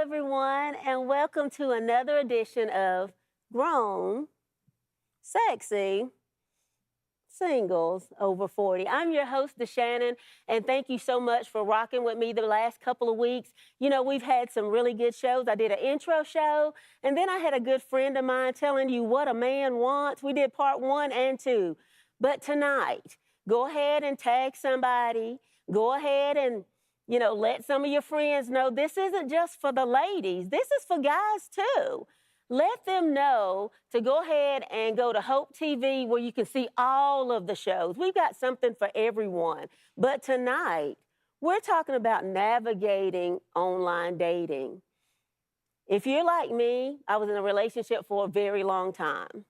everyone, and welcome to another edition of Grown, Sexy, Singles Over 40. I'm your host, DeShannon, and thank you so much for rocking with me the last couple of weeks. You know, we've had some really good shows. I did an intro show, and then I had a good friend of mine telling you what a man wants. We did part 1 and 2. But tonight, go ahead and tag somebody. Go ahead and let some of your friends know this isn't just for the ladies. This is for guys too. Let them know to go ahead and go to Hope TV where you can see all of the shows. We've got something for everyone. But tonight, we're talking about navigating online dating. If you're like me, I was in a relationship for a very long time.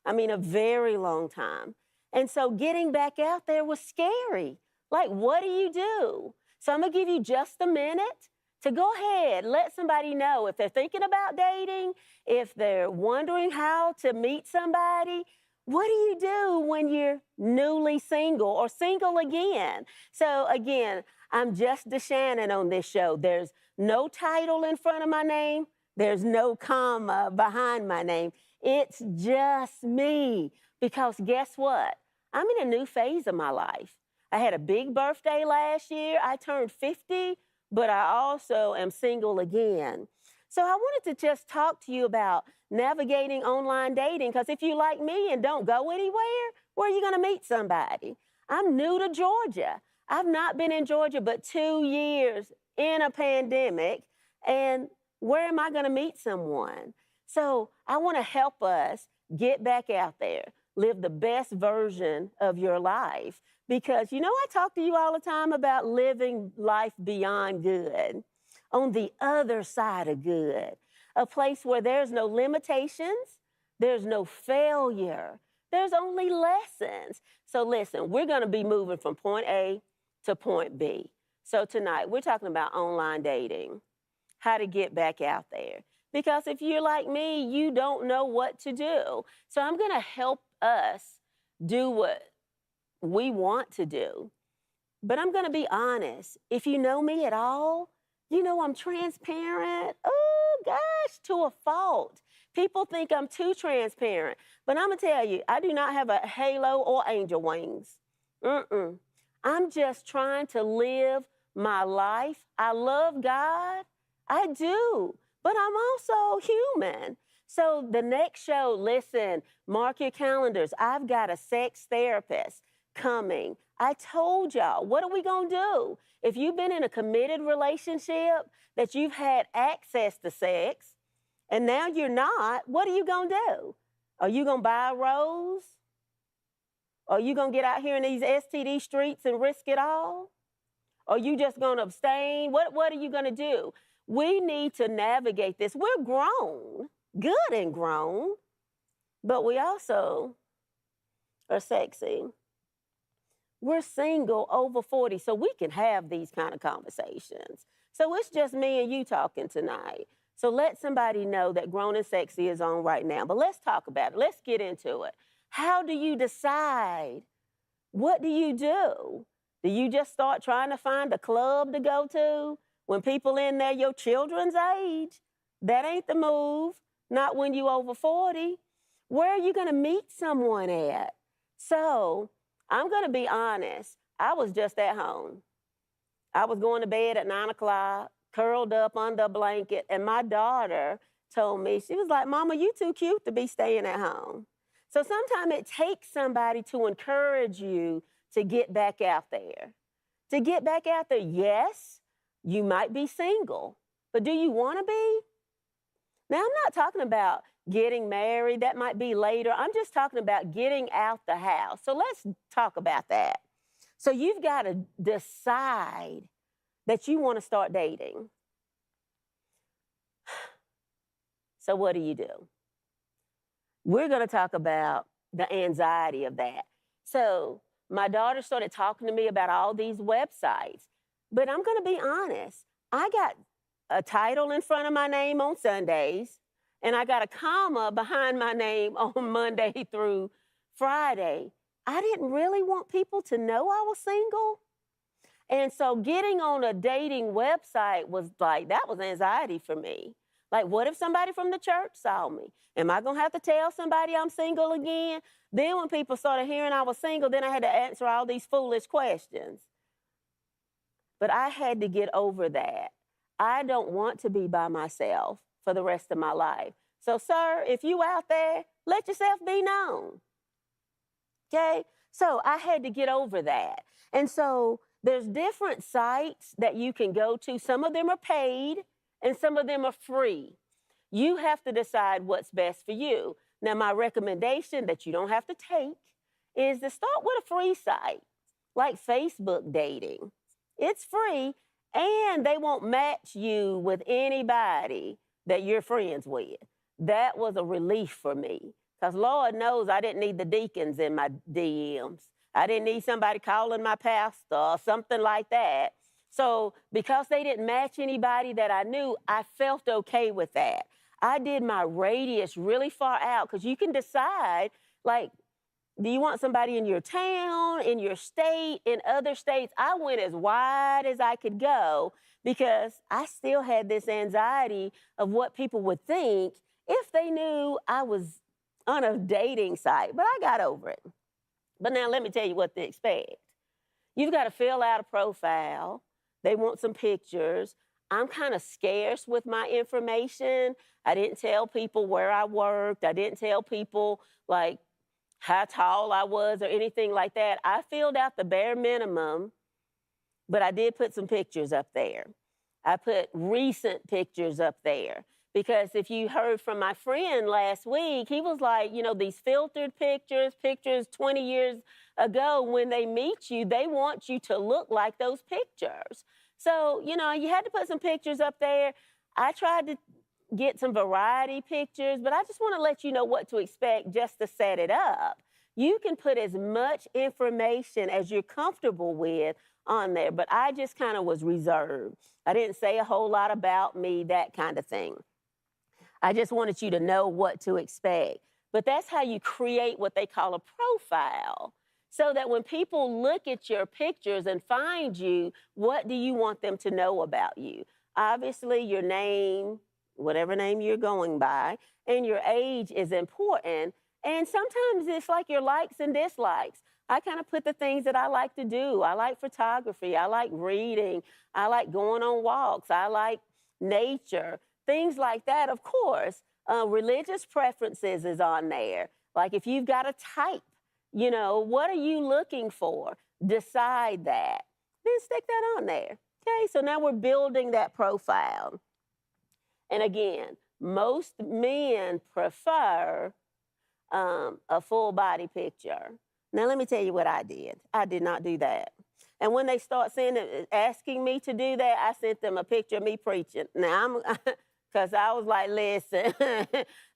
I mean, a very long time. And so getting back out there was scary. Like, what do you do? So I'm going to give you just a minute to go ahead, let somebody know if they're thinking about dating, if they're wondering how to meet somebody. What do you do when you're newly single or single again? So again, I'm just DeShannon on this show. There's no title in front of my name. There's no comma behind my name. It's just me. Because guess what? I'm in a new phase of my life. I had a big birthday last year. I turned 50, but I also am single again. So I wanted to just talk to you about navigating online dating, because if you like me and don't go anywhere, where are you going to meet somebody? I'm new to Georgia. I've not been in Georgia but 2 years in a pandemic, and where am I going to meet someone? So I want to help us get back out there, live the best version of your life. Because, I talk to you all the time about living life beyond good, on the other side of good, a place where there's no limitations, there's no failure, there's only lessons. So listen, we're going to be moving from point A to point B. So tonight, we're talking about online dating, how to get back out there. Because if you're like me, you don't know what to do. So I'm going to help us do what we want to do. But I'm going to be honest. If you know me at all, you know I'm transparent. Oh, gosh, to a fault. People think I'm too transparent. But I'm going to tell you, I do not have a halo or angel wings. I'm just trying to live my life. I love God. I do. But I'm also human. So the next show, listen, mark your calendars. I've got a sex therapist coming. I told y'all, what are we going to do? If you've been in a committed relationship that you've had access to sex and now you're not, what are you going to do? Are you going to buy a rose? Are you going to get out here in these STD streets and risk it all? Are you just going to abstain? What are you going to do? We need to navigate this. We're grown, good and grown, but we also are sexy. We're single over 40, so we can have these kind of conversations. So it's just me and you talking tonight. So let somebody know that Grown and Sexy is on right now. But let's talk about it. Let's get into it. How do you decide? What do you do? Do you just start trying to find a club to go to? When people in there your children's age, that ain't the move. Not when you over 40. Where are you going to meet someone at? So I'm going to be honest. I was just at home. I was going to bed at 9 o'clock, curled up under a blanket, and my daughter told me, she was like, Mama, you too cute to be staying at home. So sometimes it takes somebody to encourage you to get back out there. To get back out there, yes, you might be single, but do you want to be? Now, I'm not talking about getting married. That might be later. I'm just talking about getting out the house. So let's talk about that. So you've got to decide that you want to start dating. So what do you do? We're going to talk about the anxiety of that. So my daughter started talking to me about all these websites. But I'm going to be honest. I got a title in front of my name on Sundays, and I got a comma behind my name on Monday through Friday. I didn't really want people to know I was single. And so getting on a dating website was like, that was anxiety for me. Like, what if somebody from the church saw me? Am I going to have to tell somebody I'm single again? Then when people started hearing I was single, then I had to answer all these foolish questions. But I had to get over that. I don't want to be by myself for the rest of my life. So, sir, if you out there, let yourself be known. Okay? So I had to get over that. And so there's different sites that you can go to. Some of them are paid and some of them are free. You have to decide what's best for you. Now, my recommendation that you don't have to take is to start with a free site like Facebook dating. It's free and they won't match you with anybody that you're friends with. That was a relief for me because Lord knows I didn't need the deacons in my DMs. I didn't need somebody calling my pastor or something like that. So because they didn't match anybody that I knew, I felt okay with that. I did my radius really far out because you can decide, like, do you want somebody in your town, in your state, in other states? I went as wide as I could go because I still had this anxiety of what people would think if they knew I was on a dating site. But I got over it. But now let me tell you what to expect. You've got to fill out a profile. They want some pictures. I'm kind of scarce with my information. I didn't tell people where I worked. I didn't tell people, like, how tall I was or anything like that. I filled out the bare minimum, but I did put some pictures up there. I put recent pictures up there because if you heard from my friend last week, he was like, you know, these filtered pictures 20 years ago, when they meet you, they want you to look like those pictures. So, you know, you had to put some pictures up there. I tried to get some variety pictures, but I just want to let you know what to expect just to set it up. You can put as much information as you're comfortable with on there, but I just kind of was reserved. I didn't say a whole lot about me, that kind of thing. I just wanted you to know what to expect. But that's how you create what they call a profile, so that when people look at your pictures and find you, what do you want them to know about you? Obviously, your name, whatever name you're going by, and your age is important. And sometimes it's like your likes and dislikes. I kind of put the things that I like to do. I like photography. I like reading. I like going on walks. I like nature, things like that. Of course, religious preferences is on there. Like if you've got a type, you know, what are you looking for? Decide that. Then stick that on there. Okay, so now we're building that profile. And again, most men prefer a full body picture. Now, let me tell you what I did. I did not do that. And when they start asking me to do that, I sent them a picture of me preaching. Now, because I was like, listen,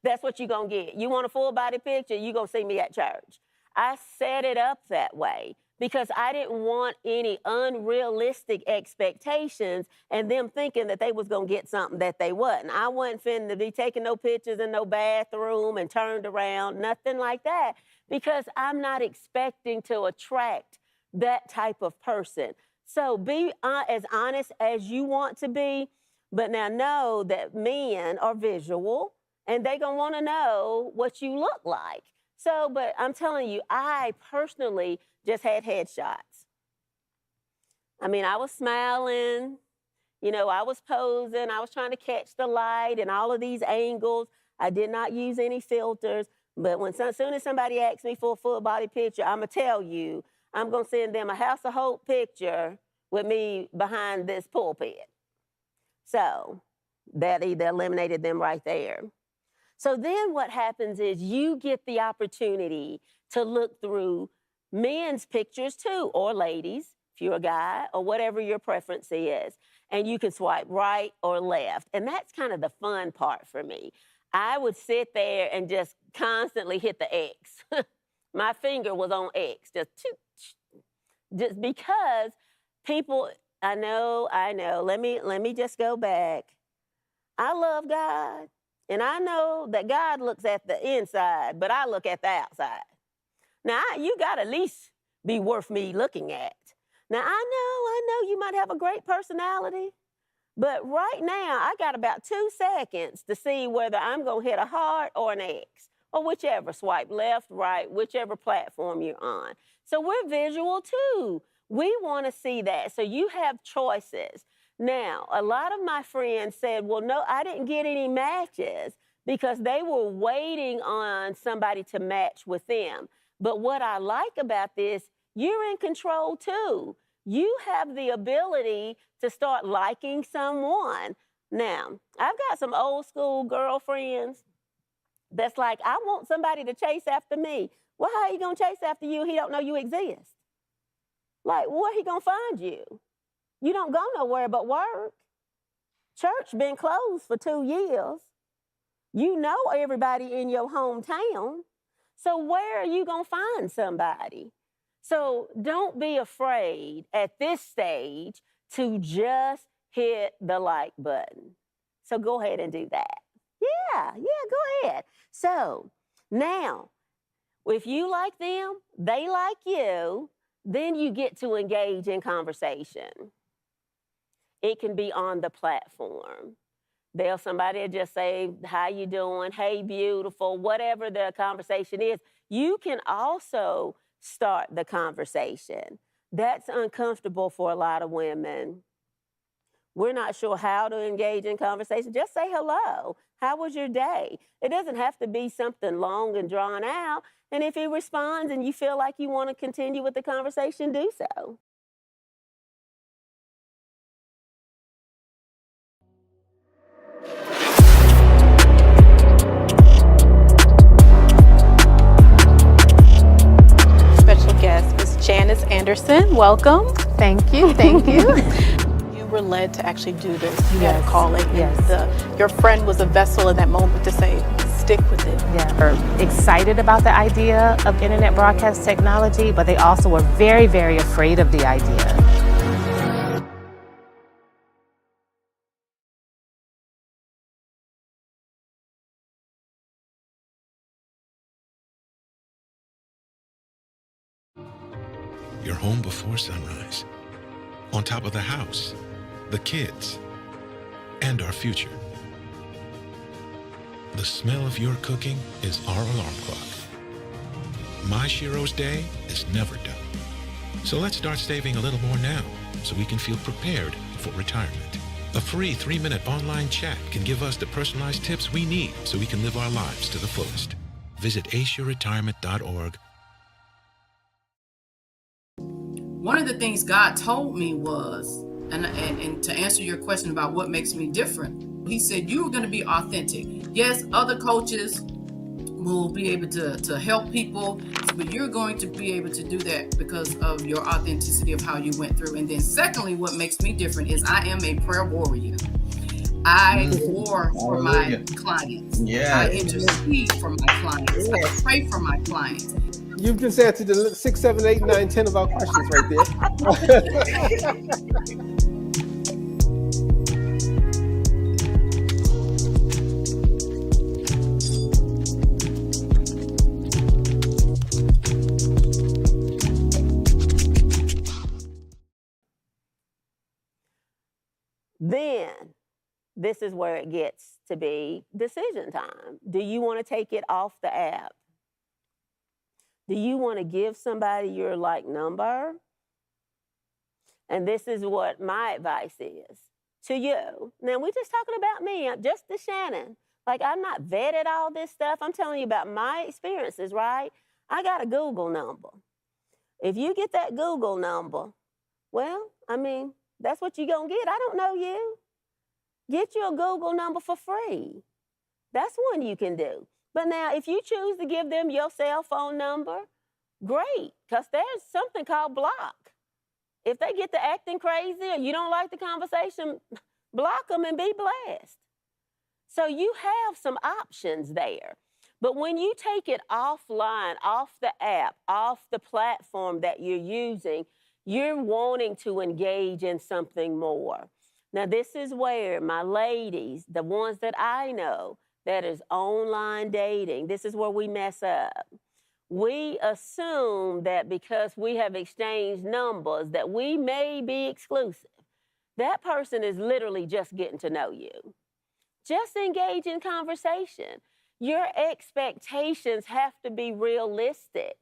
that's what you're going to get. You want a full body picture, you're going to see me at church. I set it up that way because I didn't want any unrealistic expectations and them thinking that they was going to get something that they wasn't. I wasn't finna be taking no pictures in no bathroom and turned around, nothing like that, because I'm not expecting to attract that type of person. So be as honest as you want to be, but now know that men are visual and they going to want to know what you look like. So, but I'm telling you, I personally just had headshots. I mean, I was smiling, you know, I was posing, I was trying to catch the light and all of these angles. I did not use any filters, but as soon as somebody asks me for a full body picture, I'm going to tell you, I'm going to send them a House of Hope picture with me behind this pulpit. So that either eliminated them right there. So then what happens is you get the opportunity to look through men's pictures too, or ladies, if you're a guy, or whatever your preference is. And you can swipe right or left. And that's kind of the fun part for me. I would sit there and just constantly hit the X. My finger was on X, just because people, I know. Let me just go back. I love God. And I know that God looks at the inside, but I look at the outside. Now, you got to at least be worth me looking at. Now, I know you might have a great personality, but right now I got about 2 seconds to see whether I'm going to hit a heart or an X, or whichever, swipe left, right, whichever platform you're on. So we're visual too. We want to see that. So you have choices. Now, a lot of my friends said, well, no, I didn't get any matches because they were waiting on somebody to match with them. But what I like about this, you're in control too. You have the ability to start liking someone. Now, I've got some old school girlfriends that's like, I want somebody to chase after me. Well, how he gonna chase after you? He don't know you exist. Like, where he gonna find you? You don't go nowhere but work. Church been closed for 2 years. You know everybody in your hometown. So where are you gonna find somebody? So don't be afraid at this stage to just hit the like button. So go ahead and do that. Yeah, go ahead. So now, if you like them, they like you, then you get to engage in conversation. It can be on the platform. Somebody will just say, how you doing? Hey, beautiful, whatever the conversation is. You can also start the conversation. That's uncomfortable for a lot of women. We're not sure how to engage in conversation. Just say hello. How was your day? It doesn't have to be something long and drawn out. And if he responds and you feel like you want to continue with the conversation, do so. Special guest, Ms. Janice Anderson. Welcome. Thank you. Thank you. You were led to actually do this. You had Yes. a calling. Yes. And your friend was a vessel in that moment to say, stick with it. Yeah. Are excited about the idea of internet broadcast technology, but they also were very, very afraid of the idea. You're home before sunrise, on top of the house, the kids, and our future. The smell of your cooking is our alarm clock. My Shiro's day is never done. So let's start saving a little more now so we can feel prepared for retirement. A free 3-minute online chat can give us the personalized tips we need so we can live our lives to the fullest. Visit aceyourretirement.org. One of the things God told me was, and to answer your question about what makes me different, he said, you're going to be authentic. Yes, other coaches will be able to help people, but you're going to be able to do that because of your authenticity of how you went through. And then secondly, what makes me different is I am a prayer warrior. I war for my clients. Yeah. I intercede for my clients. I pray for my clients. You've just answered the 6, 7, 8, 9, 10 of our questions right there. Then this is where it gets to be decision time. Do you want to take it off the app? Do you want to give somebody your like number? And this is what my advice is to you. Now, we're just talking about me. I'm just the Shannon. Like, I'm not vetted all this stuff. I'm telling you about my experiences, right? I got a Google number. If you get that Google number, well, I mean, that's what you're going to get. I don't know you. Get you a Google number for free. That's one you can do. But now, if you choose to give them your cell phone number, great, because there's something called block. If they get to acting crazy or you don't like the conversation, block them and be blessed. So you have some options there. But when you take it offline, off the app, off the platform that you're using, you're wanting to engage in something more. Now, this is where my ladies, the ones that I know, that is online dating, this is where we mess up. we assume that because we have exchanged numbers that we may be exclusive. That person is literally just getting to know you. Just engage in conversation. Your expectations have to be realistic.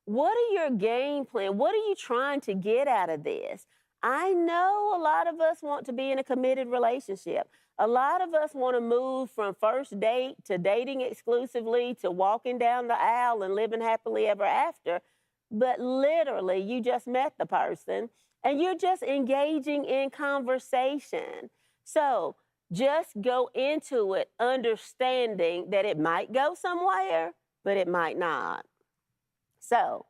What are your game plan? What are you trying to get out of this? I know a lot of us want to be in a committed relationship. A lot of us want to move from first date to dating exclusively to walking down the aisle and living happily ever after. But literally, you just met the person and you're just engaging in conversation. So just go into it understanding that it might go somewhere, but it might not. So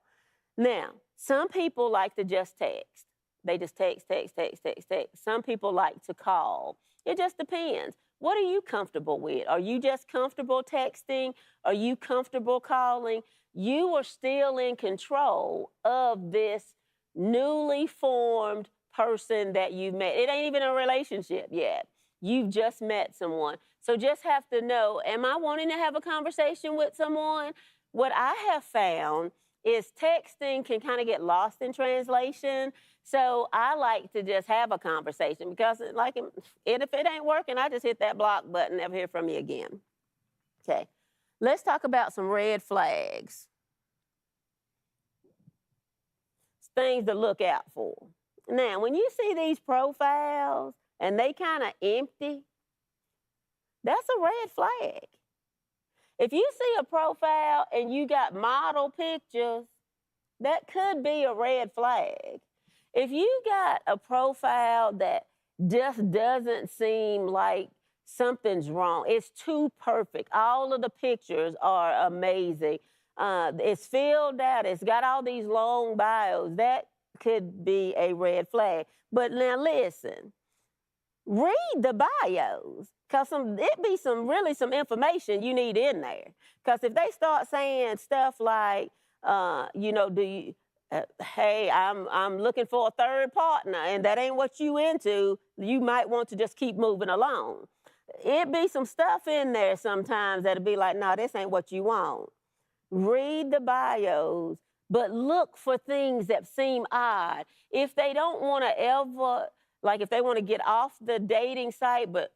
now, some people like to just text. They just text. Some people like to call. It just depends. What are you comfortable with? Are you just comfortable texting? Are you comfortable calling? You are still in control of this newly formed person that you've met. It ain't even a relationship yet. You've just met someone. So just have to know, am I wanting to have a conversation with someone? What I have found is texting can kind of get lost in translation. So I like to just have a conversation because if it ain't working, I just hit that block button, never hear from you again. Okay, let's talk about some red flags. Things to look out for. Now, when you see these profiles and they kind of empty, that's a red flag. If you see a profile and you got model pictures, that could be a red flag. If you got a profile that just doesn't seem like something's wrong, it's too perfect. All of the pictures are amazing. It's filled out. It's got all these long bios. That could be a red flag. But now listen, read the bios because it be some information you need in there. Because if they start saying stuff like, hey, I'm looking for a third partner, and that ain't what you into, you might want to just keep moving along. It be some stuff in there sometimes that'll be like, no, this ain't what you want. Read the bios, but look for things that seem odd. If they don't want to ever, if they want to get off the dating site, but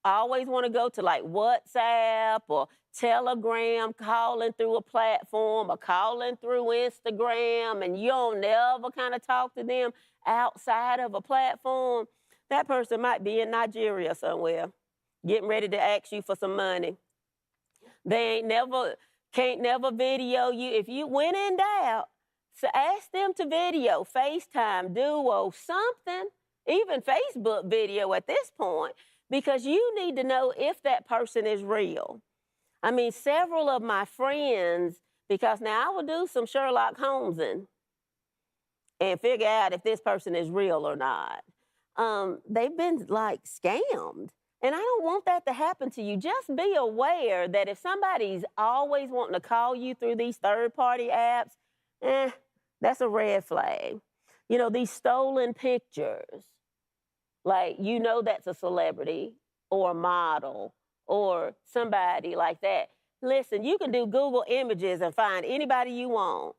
always want to go to WhatsApp or Telegram, calling through a platform or calling through Instagram, and you don't never kind of talk to them outside of a platform, that person might be in Nigeria somewhere, getting ready to ask you for some money. They can't never video you. If you went in doubt, so ask them to video, FaceTime, Duo, something, even Facebook video at this point, because you need to know if that person is real. I mean, several of my friends, because now I will do some Sherlock Holmesing and figure out if this person is real or not. They've been scammed. And I don't want that to happen to you. Just be aware that if somebody's always wanting to call you through these third-party apps, that's a red flag. You know, these stolen pictures, that's a celebrity or a model or somebody like that. Listen, you can do Google Images and find anybody you want.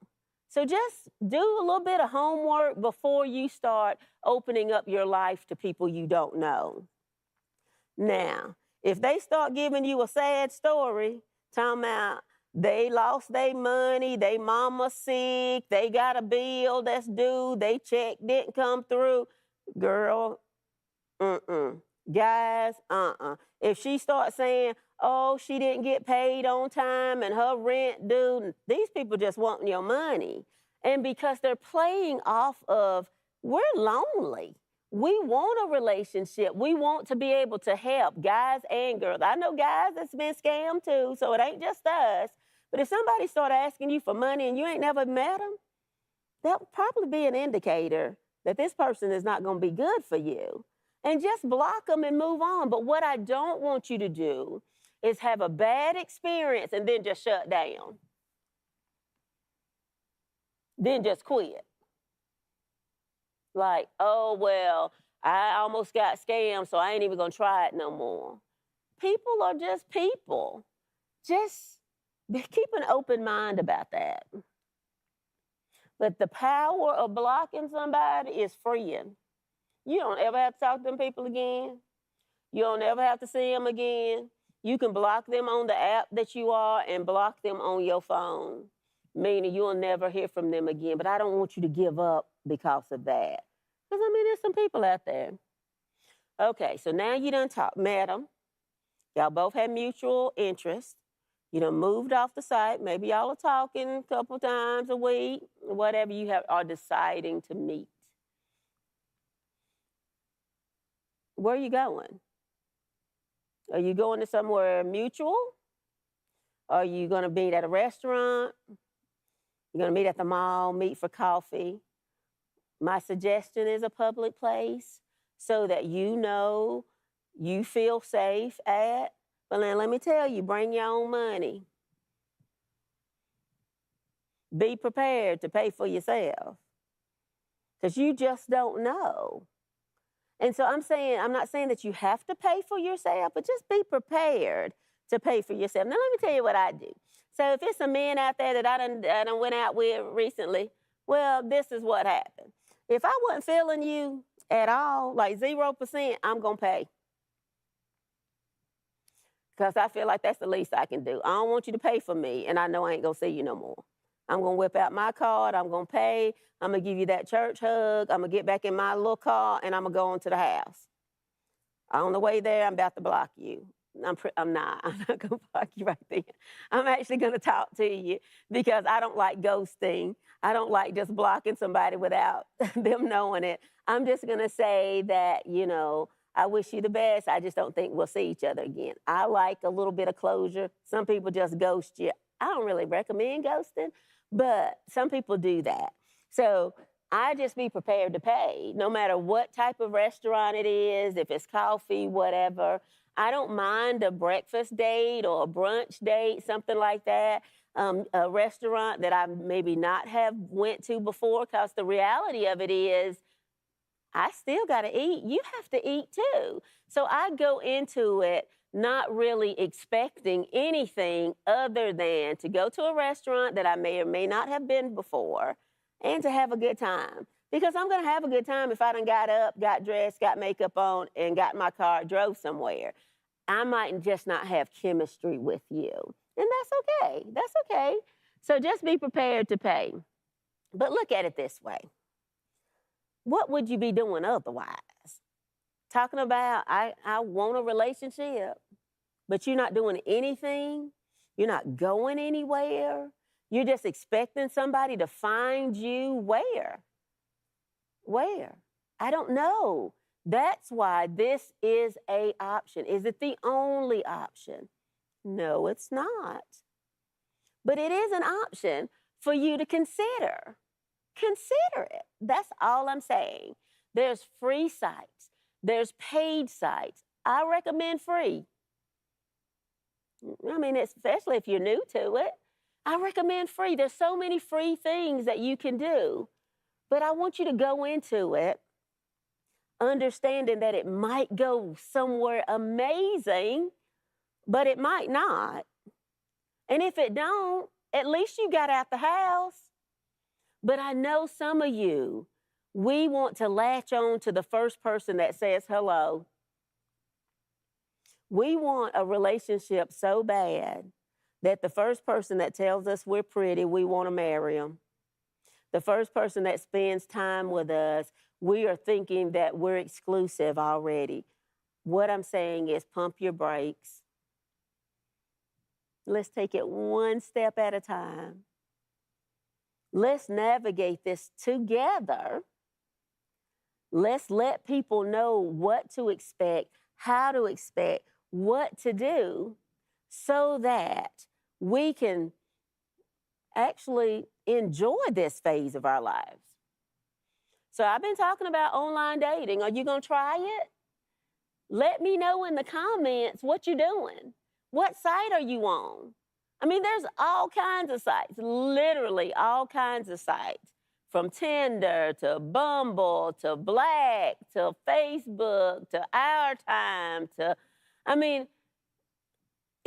So just do a little bit of homework before you start opening up your life to people you don't know. Now, if they start giving you a sad story, talking about they lost their money, they mama sick, they got a bill that's due, they check didn't come through, girl, guys, If she starts saying, oh, she didn't get paid on time and her rent due, these people just want your money. And because they're playing off of, we're lonely. We want a relationship. We want to be able to help guys and girls. I know guys that's been scammed too, so it ain't just us. But if somebody start asking you for money and you ain't never met them, that would probably be an indicator that this person is not going to be good for you. And just block them and move on. But what I don't want you to do is have a bad experience and then just shut down. Then just quit. Oh, well, I almost got scammed, so I ain't even going to try it no more. People are just people. Just Keep an open mind about that. But the power of blocking somebody is freeing. You don't ever have to talk to them people again. You don't ever have to see them again. You can block them on the app that you are and block them on your phone, meaning you'll never hear from them again. But I don't want you to give up because of that. Because, I mean, there's some people out there. Okay, so now you done met them. Y'all both had mutual interest. You done moved off the site. Maybe y'all are talking a couple times a week, whatever you are deciding to meet. Where are you going? Are you going to somewhere mutual? Are you going to meet at a restaurant? You're going to meet at the mall, meet for coffee. My suggestion is a public place so that you know you feel safe at. But now let me tell you, bring your own money. Be prepared to pay for yourself because you just don't know. And so I'm not saying that you have to pay for yourself, but just be prepared to pay for yourself. Now, let me tell you what I do. So if it's a man out there that I done went out with recently, well, this is what happened. If I wasn't feeling you at all, like 0%, I'm going to pay. Because I feel like that's the least I can do. I don't want you to pay for me, and I know I ain't going to see you no more. I'm going to whip out my card. I'm going to pay. I'm going to give you that church hug. I'm going to get back in my little car, and I'm going to go into the house. On the way there, I'm about to block you. I'm not going to block you right there. I'm actually going to talk to you because I don't like ghosting. I don't like just blocking somebody without them knowing it. I'm just going to say that, you know, I wish you the best. I just don't think we'll see each other again. I like a little bit of closure. Some people just ghost you. I don't really recommend ghosting, but some people do that. So I just be prepared to pay, no matter what type of restaurant it is, if it's coffee, whatever. I don't mind a breakfast date or a brunch date, something like that. A restaurant that I maybe not have went to before, because the reality of it is I still got to eat. You have to eat too. So I go into it not really expecting anything other than to go to a restaurant that I may or may not have been before and to have a good time. Because I'm going to have a good time if I done got up, got dressed, got makeup on, and got in my car, drove somewhere. I might just not have chemistry with you. And that's okay. That's okay. So just be prepared to pay. But look at it this way. What would you be doing otherwise? Talking about, I want a relationship, but you're not doing anything. You're not going anywhere. You're just expecting somebody to find you where? Where? I don't know. That's why this is an option. Is it the only option? No, it's not. But it is an option for you to consider. Consider it. That's all I'm saying. There's free sites. There's paid sites. I recommend free. I mean, especially if you're new to it. I recommend free. There's so many free things that you can do. But I want you to go into it understanding that it might go somewhere amazing, but it might not. And if it don't, at least you got out the house. But I know some of you, we want to latch on to the first person that says hello. We want a relationship so bad that the first person that tells us we're pretty, we want to marry them. The first person that spends time with us, we are thinking that we're exclusive already. What I'm saying is pump your brakes. Let's take it one step at a time. Let's navigate this together. Let's let people know what to expect, how to expect, what to do, so that we can actually enjoy this phase of our lives. So I've been talking about online dating. Are you going to try it? Let me know in the comments what you're doing. What site are you on? I mean, there's all kinds of sites, literally all kinds of sites, from Tinder to Bumble to Black to Facebook to Our Time to, I mean,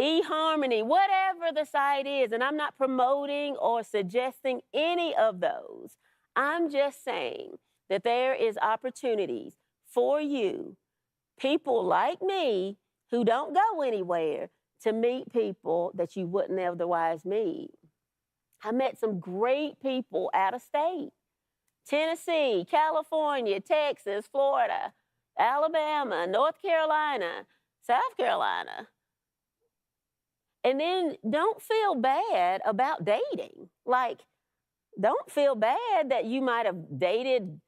eHarmony, whatever the site is. And I'm not promoting or suggesting any of those. I'm just saying that there is opportunities for you, people like me who don't go anywhere, to meet people that you wouldn't otherwise meet. I met some great people out of state. Tennessee, California, Texas, Florida, Alabama, North Carolina, South Carolina. And then don't feel bad about dating. Like, don't feel bad that you might have dated,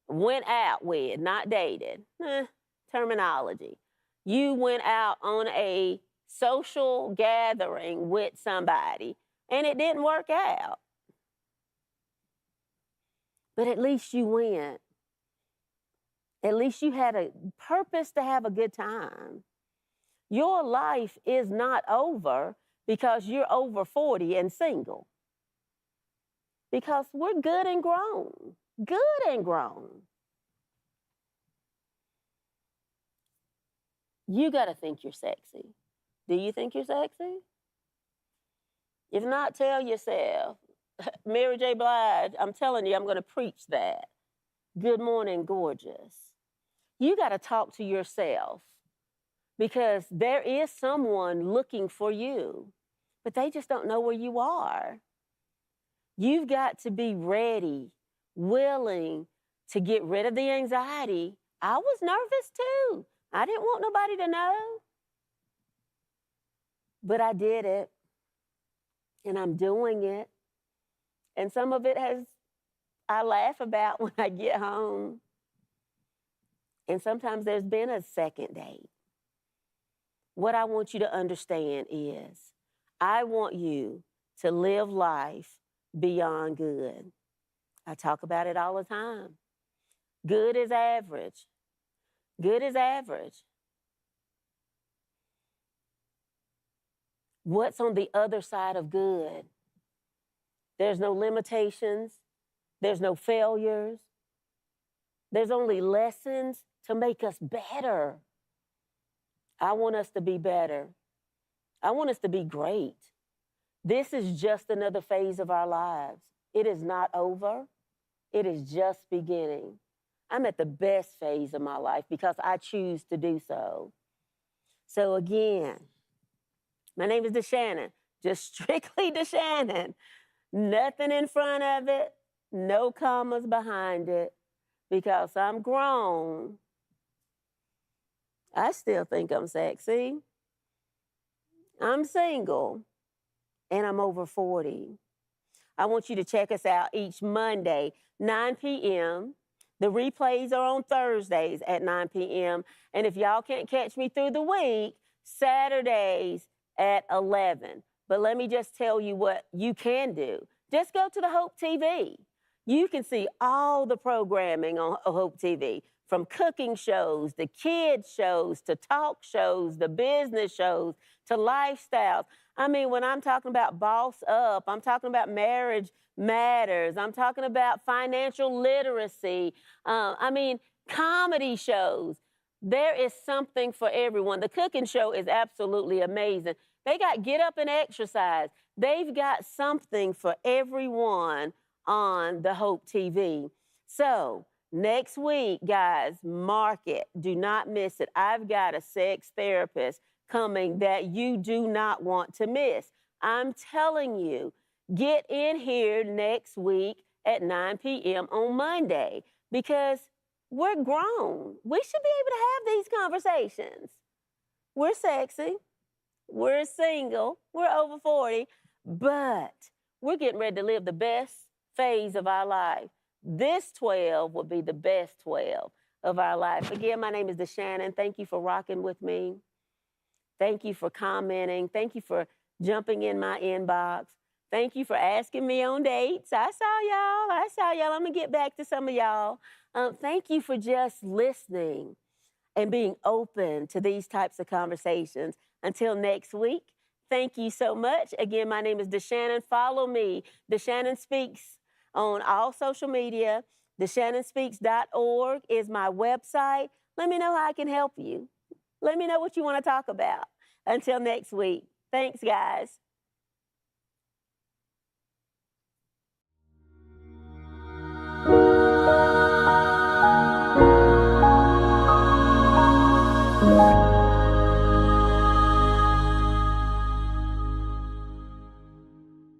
went out with, not dated. Terminology. You went out on a social gathering with somebody and it didn't work out. But at least you went. At least you had a purpose to have a good time. Your life is not over because you're over 40 and single. Because we're good and grown. Good and grown. You got to think you're sexy. Do you think you're sexy? If not, tell yourself. Mary J. Blige, I'm telling you, I'm going to preach that. Good morning, gorgeous. You got to talk to yourself because there is someone looking for you, but they just don't know where you are. You've got to be ready, willing to get rid of the anxiety. I was nervous too. I didn't want nobody to know. But I did it. And I'm doing it. And some of it I laugh about when I get home. And sometimes there's been a second date. What I want you to understand is I want you to live life beyond good. I talk about it all the time. Good is average. Good is average. What's on the other side of good? There's no limitations. There's no failures. There's only lessons to make us better. I want us to be better. I want us to be great. This is just another phase of our lives. It is not over. It is just beginning. I'm at the best phase of my life because I choose to do so. So again, my name is DeShannon, just strictly DeShannon. Nothing in front of it, no commas behind it, because I'm grown. I still think I'm sexy. I'm single, and I'm over 40. I want you to check us out each Monday, 9 p.m., The replays are on Thursdays at 9 p.m. And if y'all can't catch me through the week, Saturdays at 11. But let me just tell you what you can do. Just go to the Hope TV. You can see all the programming on Hope TV, from cooking shows, to kids shows, to talk shows, the business shows, to lifestyles. I mean, when I'm talking about Boss Up, I'm talking about Marriage Matters. I'm talking about financial literacy. Comedy shows. There is something for everyone. The cooking show is absolutely amazing. They got Get Up and Exercise. They've got something for everyone on the Hope TV. So next week, guys, mark it. Do not miss it. I've got a sex therapist coming that you do not want to miss. I'm telling you, get in here next week at 9 p.m. on Monday, because we're grown. We should be able to have these conversations. We're sexy. We're single. We're over 40. But we're getting ready to live the best phase of our life. This 12 will be the best 12 of our life. Again, my name is DeShannon. Thank you for rocking with me. Thank you for commenting. Thank you for jumping in my inbox. Thank you for asking me on dates. I saw y'all. I'm going to get back to some of y'all. Thank you for just listening and being open to these types of conversations. Until next week, thank you so much. Again, my name is DeShannon. Follow me, DeShannon Speaks, on all social media. DeShannonspeaks.org is my website. Let me know how I can help you. Let me know what you want to talk about. Until next week, Thanks, guys.